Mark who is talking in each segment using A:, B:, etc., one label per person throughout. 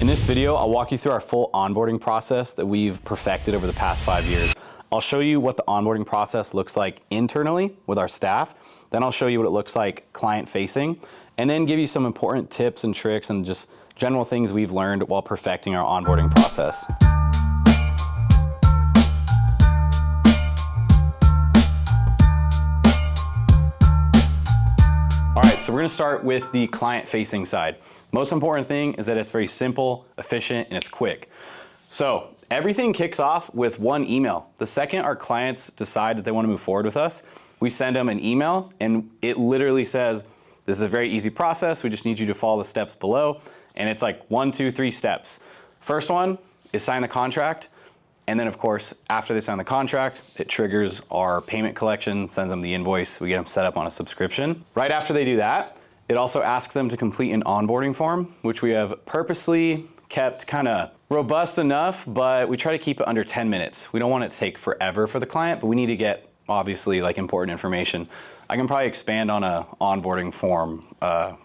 A: In this video, I'll walk you through our full onboarding process that we've perfected over the past 5 years. I'll show you what the onboarding process looks like internally with our staff. Then I'll show you what it looks like client-facing, and then give you some important tips and tricks and just general things we've learned while perfecting our onboarding process. All right, so we're gonna start with the client-facing side. Most important thing is that it's very simple, efficient, and it's quick. So everything kicks off with one email. The second our clients decide that they want to move forward with us, we send them an email, and it literally says, this is a very easy process. We just need you to follow the steps below. And it's like 1, 2, 3 steps. First one is sign the contract. And then of course, after they sign the contract, it triggers our payment collection, sends them the invoice, we get them set up on a subscription. Right after they do that, it also asks them to complete an onboarding form, which we have purposely kept kind of robust enough, but we try to keep it under 10 minutes. We don't want it to take forever for the client, but we need to get obviously like important information. I can probably expand on a onboarding form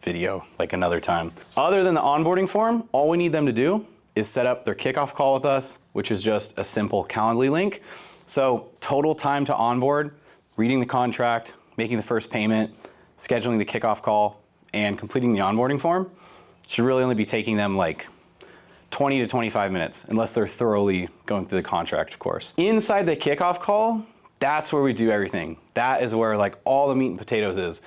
A: video like another time. Other than the onboarding form, all we need them to do is set up their kickoff call with us, which is just a simple Calendly link. So total time to onboard, reading the contract, making the first payment, scheduling the kickoff call, and completing the onboarding form should really only be taking them like 20 to 25 minutes, unless they're thoroughly going through the contract, of course. Inside the kickoff call, that's where we do everything. That is where like all the meat and potatoes is.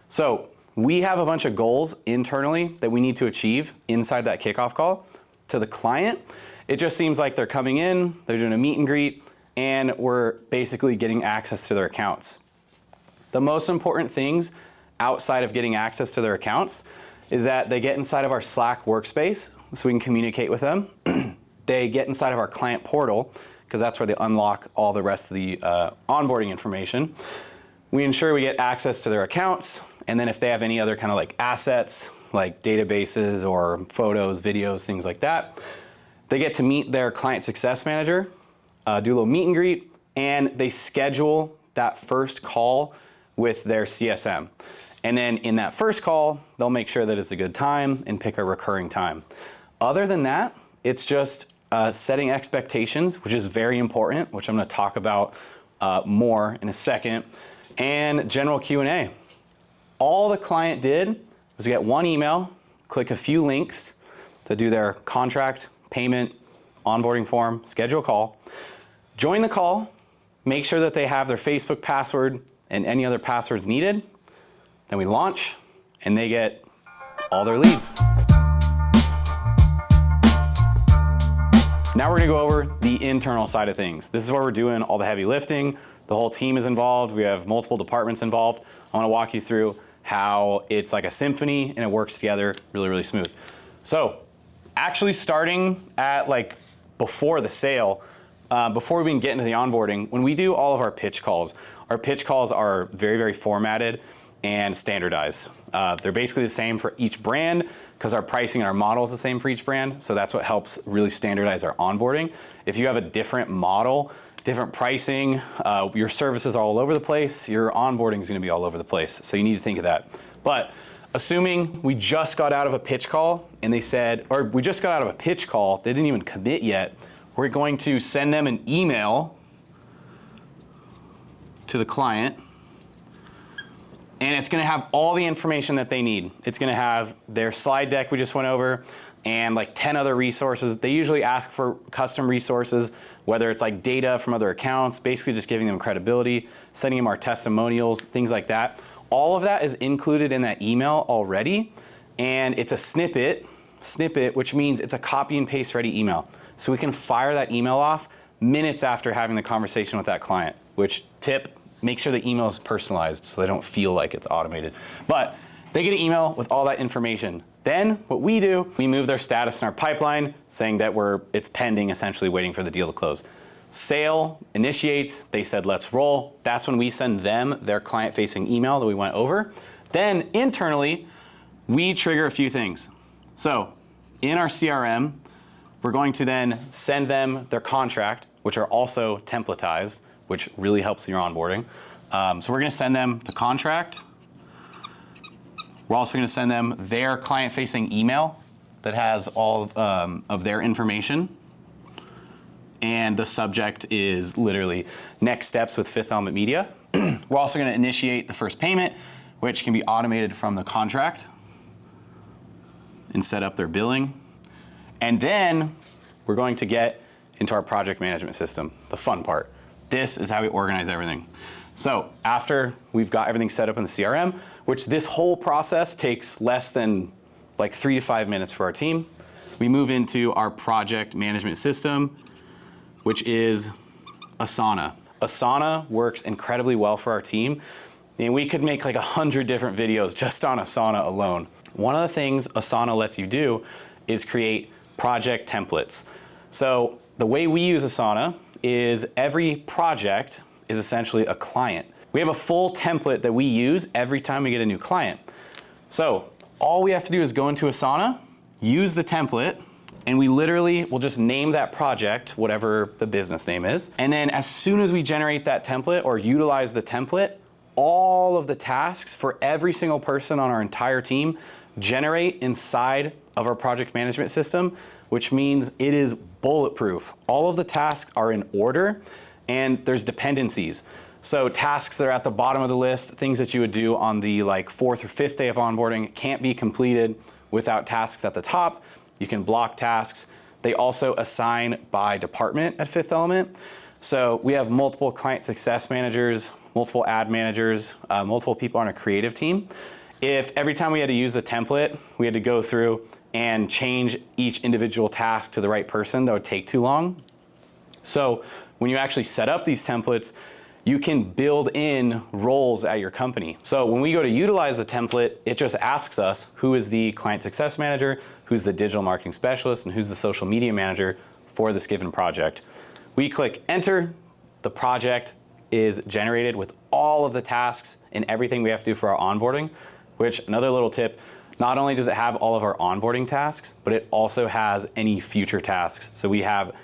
A: So we have a bunch of goals internally that we need to achieve inside that kickoff call. To the client, it just seems like they're coming in, they're doing a meet and greet, and we're basically getting access to their accounts. The most important things outside of getting access to their accounts is that they get inside of our Slack workspace so we can communicate with them. They get inside of our client portal because that's where they unlock all the rest of the onboarding information. We ensure we get access to their accounts, and then if they have any other kind of like assets, like databases or photos, videos, things like that, they get to meet their client success manager, do a little meet and greet, and they schedule that first call with their CSM. And then in that first call, they'll make sure that it's a good time and pick a recurring time. Other than that, it's just setting expectations, which is very important, which I'm gonna talk about more in a second, and general Q&A. All the client did was get one email, click a few links to do their contract, payment, onboarding form, schedule a call, join the call, make sure that they have their Facebook password and any other passwords needed. Then we launch, and they get all their leads. Now we're gonna go over the internal side of things. This is where we're doing all the heavy lifting. The whole team is involved. We have multiple departments involved. I wanna walk you through how it's like a symphony and it works together really, really smooth. So actually starting at like before the sale, before we even get into the onboarding, when we do all of our pitch calls are very, very formatted and standardized. They're basically the same for each brand because our pricing and our model is the same for each brand. So that's what helps really standardize our onboarding. If you have a different model, different pricing, your services are all over the place, your onboarding is gonna be all over the place. So you need to think of that. But assuming we just got out of a pitch call and they said, or we just got out of a pitch call, they didn't even commit yet, we're going to send them an email to the client, and it's gonna have all the information that they need. It's gonna have their slide deck we just went over and like 10 other resources. They usually ask for custom resources, whether it's like data from other accounts, basically just giving them credibility, sending them our testimonials, things like that. All of that is included in that email already, and it's a snippet, which means it's a copy and paste ready email. So we can fire that email off minutes after having the conversation with that client, which tip, make sure the email is personalized so they don't feel like it's automated. But they get an email with all that information. Then what we do, we move their status in our pipeline saying that it's pending, essentially waiting for the deal to close. Sale initiates, they said, let's roll. That's when we send them their client-facing email that we went over. Then internally, we trigger a few things. So in our CRM, we're going to then send them their contract, which are also templatized, which really helps your onboarding. So we're gonna send them the contract. We're also gonna send them their client-facing email that has all of their information. And the subject is literally next steps with Fifth Element Media. We're also going to initiate the first payment, which can be automated from the contract and set up their billing. And then we're going to get into our project management system, the fun part. This is how we organize everything. So after we've got everything set up in the CRM, which this whole process takes less than like 3 to 5 minutes for our team, we move into our project management system, which is Asana. Asana works incredibly well for our team, and we could make like 100 different videos just on Asana alone. One of the things Asana lets you do is create project templates. So the way we use Asana is every project is essentially a client. We have a full template that we use every time we get a new client. So all we have to do is go into Asana, use the template, and we literally will just name that project, whatever the business name is. And then as soon as we generate that template or utilize the template, all of the tasks for every single person on our entire team generate inside of our project management system, which means it is bulletproof. All of the tasks are in order and there's dependencies. So tasks that are at the bottom of the list, things that you would do on the like 4th or 5th day of onboarding, can't be completed without tasks at the top. You can block tasks. They also assign by department at Fifth Element. So we have multiple client success managers, multiple ad managers, multiple people on a creative team. If every time we had to use the template, we had to go through and change each individual task to the right person, that would take too long. So when you actually set up these templates, you can build in roles at your company. So when we go to utilize the template, it just asks us who is the client success manager, who's the digital marketing specialist, and who's the social media manager for this given project. We click enter, the project is generated with all of the tasks and everything we have to do for our onboarding, which another little tip, not only does it have all of our onboarding tasks, but it also has any future tasks. So we have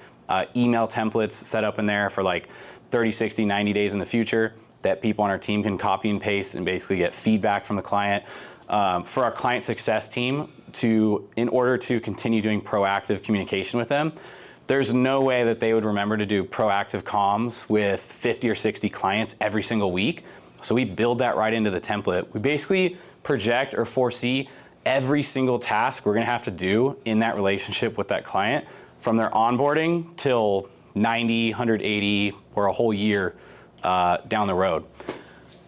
A: email templates set up in there for like 30, 60, 90 days in the future that people on our team can copy and paste and basically get feedback from the client. For our client success team, in order to continue doing proactive communication with them, there's no way that they would remember to do proactive comms with 50 or 60 clients every single week. So we build that right into the template. We basically project or foresee every single task we're gonna have to do in that relationship with that client from their onboarding till 90, 180, or a whole year down the road.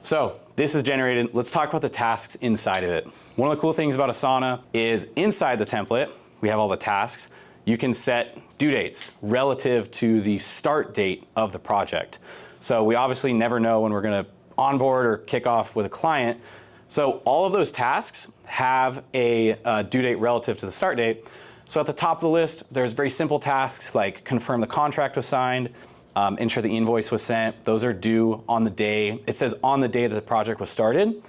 A: So this is generated. Let's talk about the tasks inside of it. One of the cool things about Asana is inside the template, we have all the tasks. You can set due dates relative to the start date of the project. So we obviously never know when we're gonna onboard or kick off with a client. So all of those tasks have a due date relative to the start date. So at the top of the list, there's very simple tasks like confirm the contract was signed, ensure the invoice was sent. Those are due on the day. It says on the day that the project was started.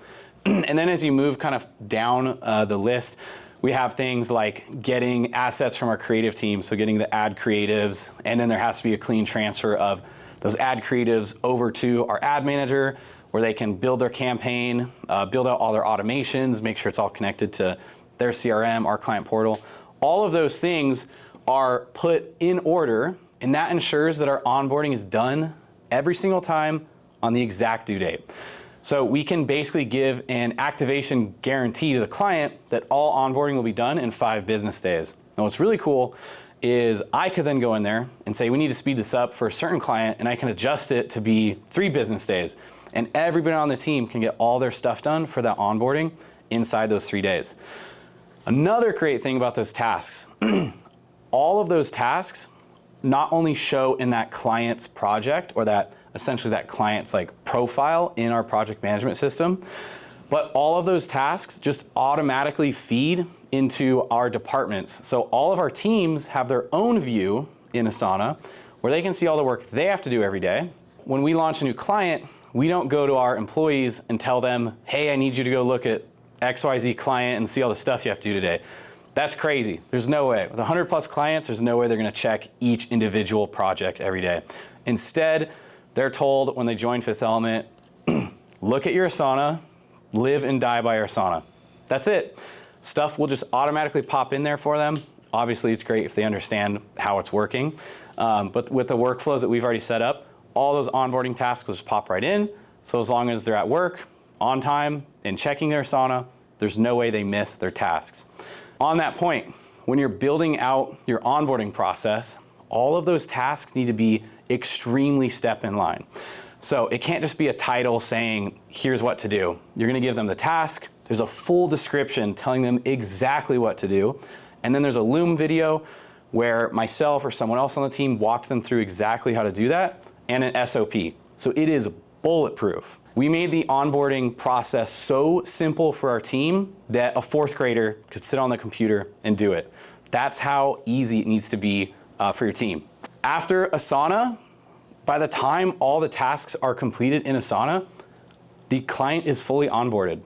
A: And then as you move kind of down the list, we have things like getting assets from our creative team, so getting the ad creatives, and then there has to be a clean transfer of those ad creatives over to our ad manager, where they can build their campaign, build out all their automations, make sure it's all connected to their CRM, our client portal. All of those things are put in order, and that ensures that our onboarding is done every single time on the exact due date. So we can basically give an activation guarantee to the client that all onboarding will be done in 5 business days. Now what's really cool is I could then go in there and say, we need to speed this up for a certain client, and I can adjust it to be 3 business days. And everybody on the team can get all their stuff done for that onboarding inside those 3 days. Another great thing about those tasks, all of those tasks not only show in that client's project or that essentially that client's like profile in our project management system, but all of those tasks just automatically feed into our departments. So all of our teams have their own view in Asana where they can see all the work they have to do every day. When we launch a new client, we don't go to our employees and tell them, hey, I need you to go look at XYZ client and see all the stuff you have to do today. That's crazy. There's no way. With 100 plus clients, there's no way they're gonna check each individual project every day. Instead, they're told when they join Fifth Element, look at your Asana, live and die by your Asana. That's it. stuff will just automatically pop in there for them. Obviously, it's great if they understand how it's working. But with the workflows that we've already set up, all those onboarding tasks will just pop right in. So as long as they're at work, on time, and checking their Asana, there's no way they miss their tasks. On that point, when you're building out your onboarding process, all of those tasks need to be extremely step in line. So it can't just be a title saying, here's what to do. You're gonna give them the task. There's a full description telling them exactly what to do. And then there's a Loom video where myself or someone else on the team walked them through exactly how to do that, and an SOP. So it is bulletproof. We made the onboarding process so simple for our team that a fourth grader could sit on the computer and do it. That's how easy it needs to be for your team. After Asana, by the time all the tasks are completed in Asana, the client is fully onboarded.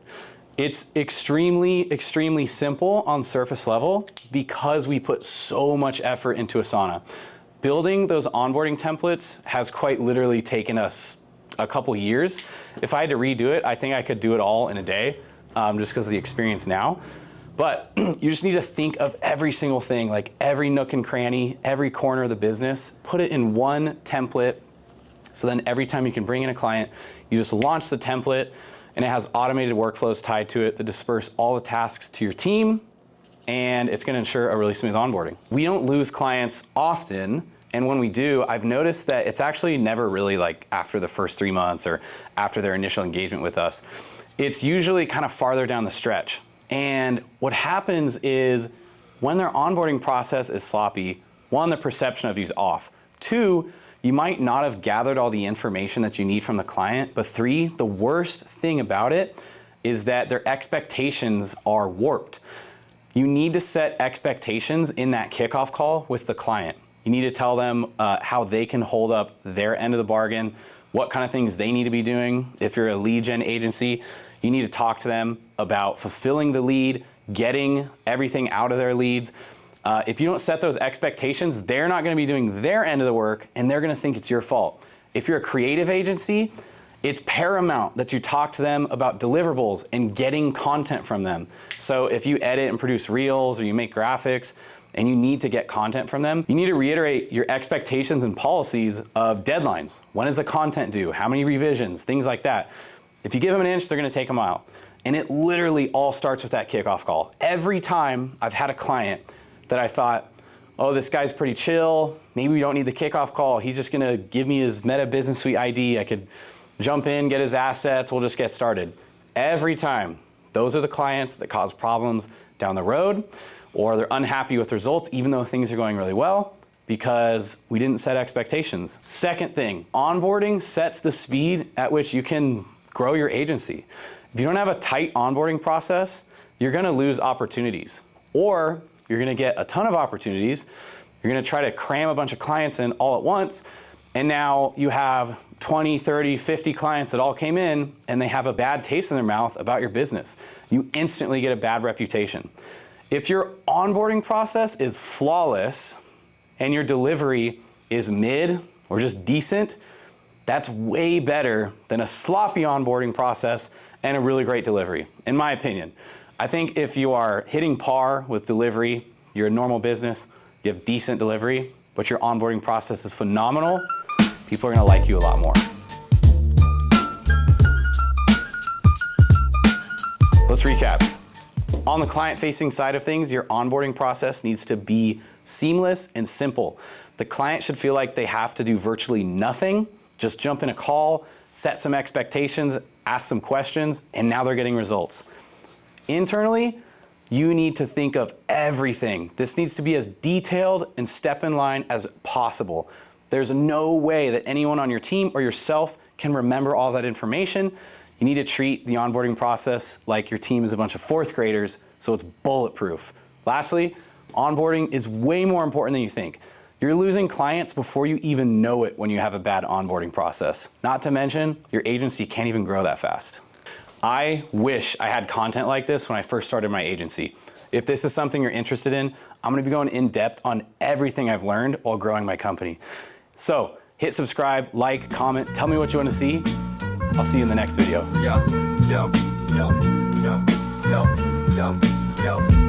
A: It's extremely, extremely simple on surface level because we put so much effort into Asana. Building those onboarding templates has quite literally taken us a couple years. If I had to redo it, I think I could do it all in a day, just because of the experience now. But you just need to think of every single thing, like every nook and cranny, every corner of the business, put it in one template. So then every time you can bring in a client, you just launch the template, and it has automated workflows tied to it that disperse all the tasks to your team, and it's gonna ensure a really smooth onboarding. We don't lose clients often, and when we do, I've noticed that it's actually never really like after the first 3 months or after their initial engagement with us. It's usually kind of farther down the stretch. And what happens is when their onboarding process is sloppy, one, the perception of you is off. Two, you might not have gathered all the information that you need from the client, but three, the worst thing about it is that their expectations are warped. You need to set expectations in that kickoff call with the client. You need to tell them how they can hold up their end of the bargain, what kind of things they need to be doing. If you're a lead gen agency, you need to talk to them about fulfilling the lead, getting everything out of their leads. If you don't set those expectations, they're not gonna be doing their end of the work, and they're gonna think it's your fault. If you're a creative agency, it's paramount that you talk to them about deliverables and getting content from them. So if you edit and produce reels or you make graphics and you need to get content from them, you need to reiterate your expectations and policies of deadlines. When is the content due? How many revisions? Things like that. If you give them an inch, they're gonna take a mile. And it literally all starts with that kickoff call. Every time I've had a client that I thought, oh, this guy's pretty chill, maybe we don't need the kickoff call, he's just gonna give me his Meta Business Suite ID, I could jump in, get his assets, we'll just get started. Every time, those are the clients that cause problems down the road, or they're unhappy with results even though things are going really well because we didn't set expectations. Second thing, onboarding sets the speed at which you can grow your agency. If you don't have a tight onboarding process, you're gonna lose opportunities, or you're gonna get a ton of opportunities. You're gonna try to cram a bunch of clients in all at once, and now you have 20, 30, 50 clients that all came in and they have a bad taste in their mouth about your business. You instantly get a bad reputation. If your onboarding process is flawless and your delivery is mid or just decent, that's way better than a sloppy onboarding process and a really great delivery, in my opinion. I think if you are hitting par with delivery, you're a normal business, you have decent delivery, but your onboarding process is phenomenal, people are gonna like you a lot more. Let's recap. On the client-facing side of things, your onboarding process needs to be seamless and simple. The client should feel like they have to do virtually nothing, just jump in a call, set some expectations, ask some questions, and now they're getting results. Internally, you need to think of everything. This needs to be as detailed and step in line as possible. There's no way that anyone on your team or yourself can remember all that information. You need to treat the onboarding process like your team is a bunch of fourth graders, so it's bulletproof. Lastly, onboarding is way more important than you think. You're losing clients before you even know it when you have a bad onboarding process. Not to mention, your agency can't even grow that fast. I wish I had content like this when I first started my agency. If this is something you're interested in, I'm gonna be going in depth on everything I've learned while growing my company. So hit subscribe, like, comment, tell me what you wanna see. I'll see you in the next video.
B: Yo.